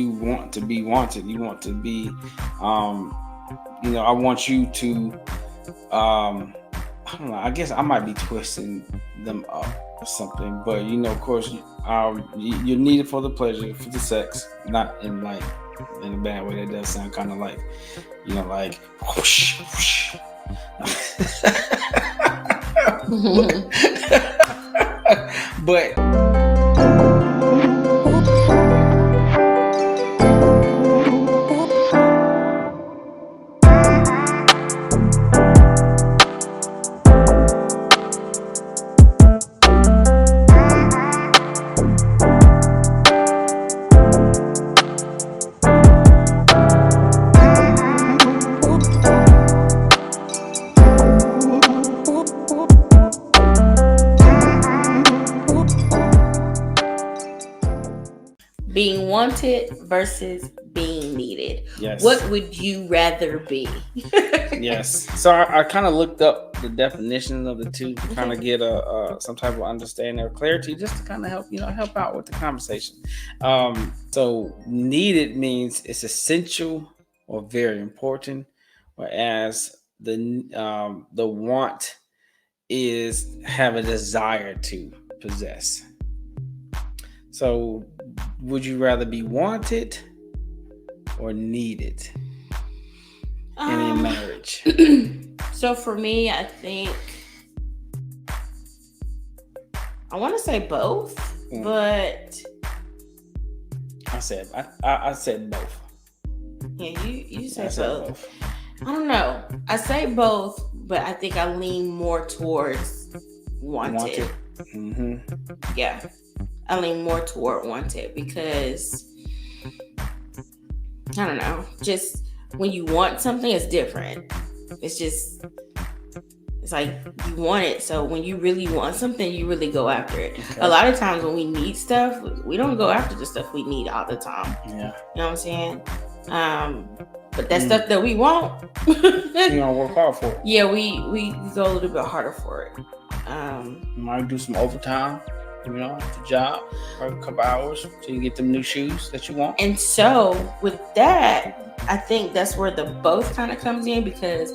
you want to be wanted. You want to be, I want you to, I don't know. I guess I might be twisting them up or something, but of course, you're needed for the pleasure, for the sex, not in in a bad way. That does sound kind of like whoosh, whoosh. but being wanted versus being needed. yes, What would you rather be? yes. So I kind of looked up the definitions of the two to kind of get some type of understanding or clarity, just to kind of help out with the conversation. So needed means it's essential or very important, whereas the want is have a desire to possess. So would you rather be wanted or needed in a marriage? So for me, I think I want to say both, but I said both. Yeah, you said both. I don't know. I say both, but I think I lean more towards wanted. Mm-hmm. Yeah, I lean more toward wanted because I don't know. Just when you want something, it's different. It's like you want it. So when you really want something, you really go after it. Okay. A lot of times when we need stuff, we don't go after the stuff we need all the time. Yeah. You know what I'm saying? But that stuff that we want, you don't work hard for it. Yeah, we go a little bit harder for it. You might do some overtime, at the job for a couple hours so you get them new shoes that you want. And so with that, I think that's where the both kind of comes in, because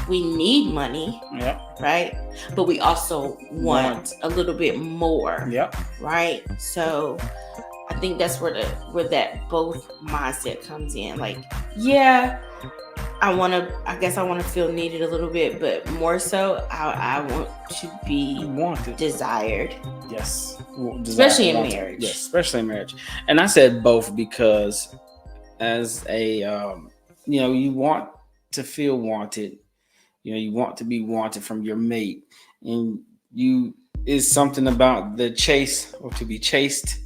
we need money, yep, right? But we also want a little bit more, yep, right? So I think that's where that both mindset comes in. I guess I want to feel needed a little bit, but more so, I want to be wanted, desired. Yes, especially in marriage. Yes, especially in marriage. And I said both because, as a you want to feel wanted. You want to be wanted from your mate, and is something about the chase or to be chased,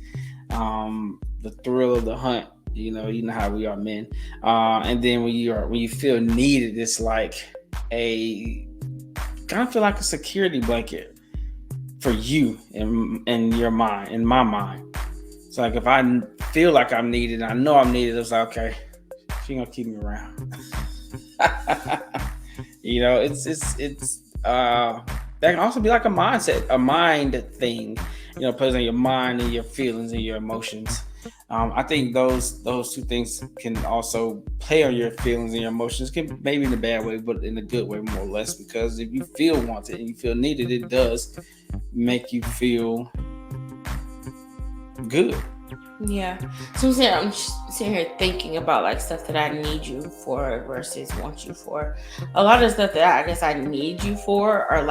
the thrill of the hunt. You know how we are men, and then when you feel needed, it's like kind of feel like a security blanket for you in your mind, in my mind. It's like if I feel like I'm needed, I know I'm needed. It's like, okay, she gonna keep me around. It's that can also be like a mindset, a mind thing. Plays on your mind and your feelings and your emotions. I think those two things can also play on your feelings and your emotions. Can maybe in a bad way, but in a good way, more or less. Because if you feel wanted and you feel needed, it does make you feel good. Yeah. So I'm sitting here thinking about stuff that I need you for versus want you for. A lot of stuff that I guess I need you for are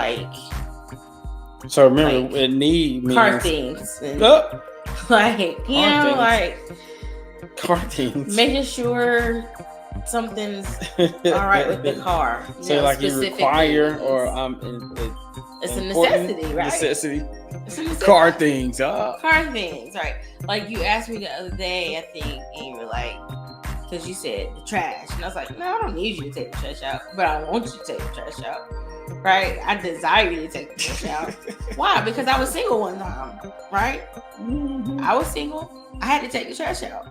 So remember, need means car things. And, car things. Making sure something's all right with the car. So you require or it's a necessity, right? Necessity. Car things. Car things, right? Like you asked me the other day, I think, and you were like, because you said the trash, and I was like, no, I don't need you to take the trash out, but I want you to take the trash out, right? I desire you to take the trash out. Why? Because I was single one time, right? Mm-hmm. I was single. I had to take the trash out.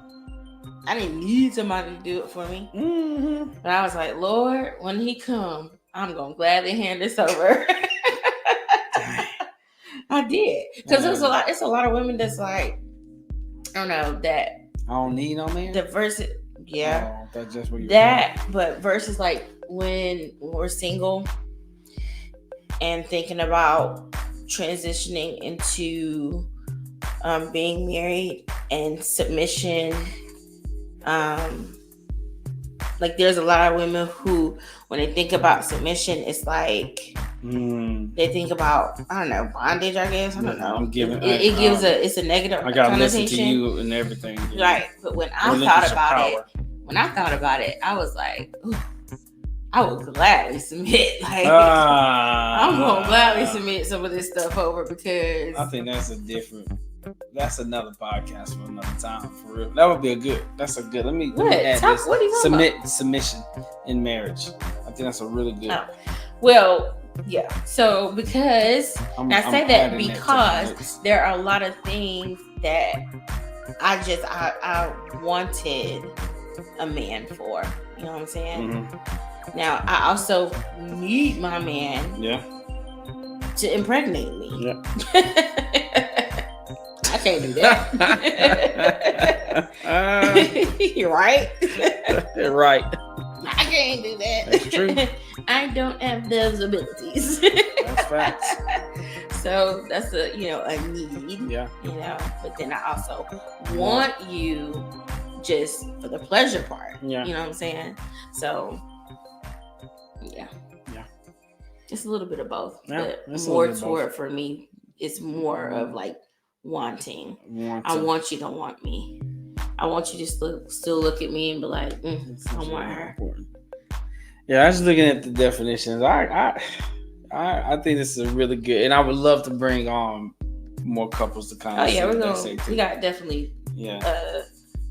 I didn't need somebody to do it for me. Mm-hmm. But I was like, Lord, when he come, I'm going to gladly hand this over. I did. Because it's a lot of women that's like, I don't know, that I don't need no man. The versus, yeah, that's just what you're that. But versus like when we're single and thinking about transitioning into being married and submission. Like there's a lot of women who, when they think about submission, it's like they think about, I don't know, bondage. I guess I don't know. It's a negative I gotta connotation. listen to you and everything. Right, but when I thought about it, I was like, ooh, I would gladly submit. Like I'm gonna gladly submit some of this stuff over because I think that's another podcast for another time, for real. That would be let me add this. What are you talking about? Submission in marriage. I think that's a really good. Oh. Well, yeah. So because I say that because there are a lot of things that I wanted a man for. You know what I'm saying? Mm-hmm. Now I also need my man to impregnate me. Yeah. I can't do that. You're right. You're right. I can't do that. That's true. I don't have those abilities. That's facts. So that's a need. Yeah. But then I also want you just for the pleasure part. Yeah. You know what I'm saying? So yeah. Yeah. It's a little bit of both. Yeah, but more toward for me, it's more of like wanting. I want you to want me. I want you to still look at me and be like, I want her. Important. Yeah, I was looking at the definitions. I think this is really good, and I would love to bring on more couples to kind of. Oh yeah, we got definitely. Yeah.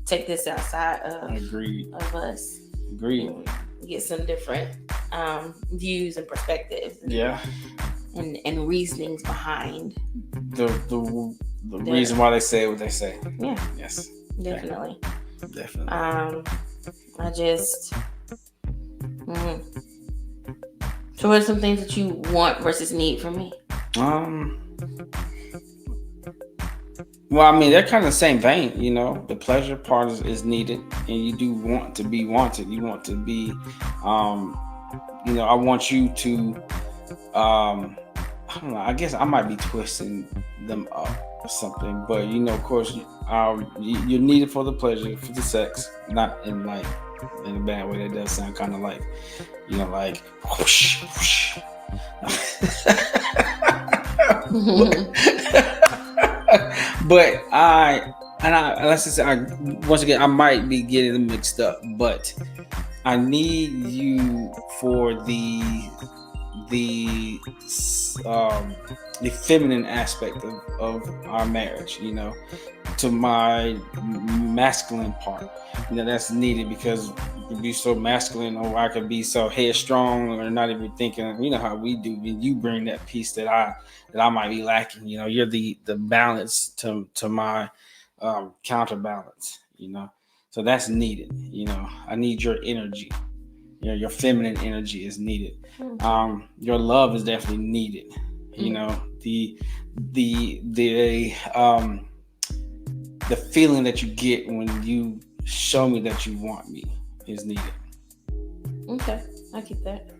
Take this outside of us. Agreed. Get some different views and perspectives. And reasonings behind the reason why they say what they say. Yeah. Yes. Definitely. Definitely. I just. So, what are some things that you want versus need from me? Well, I mean, they're kind of the same vein, The pleasure part is needed, and you do want to be wanted. You want to be, I want you to, I don't know. I guess I might be twisting them up or something, but of course, you're needed for the pleasure, for the sex, not in a bad way. That does sound kind of like, like whoosh, whoosh. But once again, I might be getting them mixed up, but I need you for the feminine aspect of our marriage, to my masculine part. That's needed because you can be so masculine, or I could be so headstrong, or not even thinking. How we do. You bring that piece that I might be lacking. You're the balance to my counterbalance. So that's needed. I need your energy. Your feminine energy is needed. Your love is definitely needed. The feeling that you get when you show me that you want me is needed. Okay, I get that.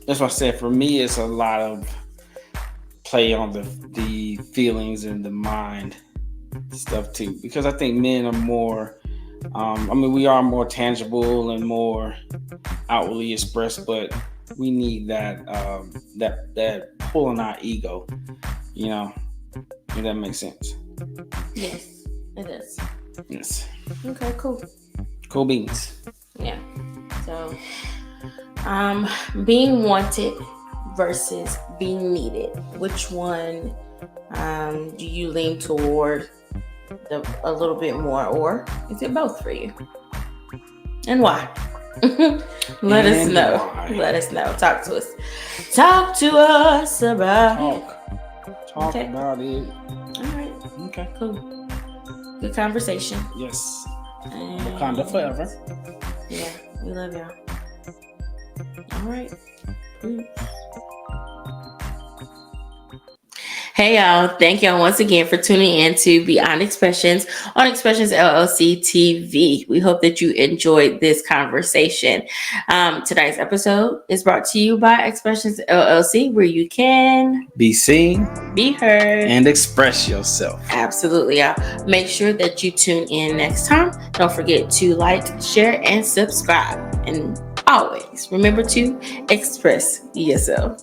That's what I said. For me, it's a lot of play on the feelings and the mind stuff too, because I think men are more. We are more tangible and more outwardly expressed, but we need that pull on our ego. If that makes sense. Yes, it does. Yes. Okay, cool. Cool beans. Yeah. So, being wanted versus being needed. Which one do you lean toward a little bit more, or is it both for you? And why? Let us know. Why? Let us know. Talk to us. Talk to us about it. Talk about it. All right. Okay. Cool. Good conversation. Yes. Wakanda forever. Yeah, we love y'all. All right. Peace. Hey y'all, thank y'all once again for tuning in to Beyond Expressions on Expressions LLC TV. We hope that you enjoyed this conversation. Tonight's episode is brought to you by Expressions LLC, where you can Be seen, be heard, and express yourself. Absolutely, y'all. Make sure that you tune in next time. Don't forget to like, share, and subscribe. And always remember to express yourself.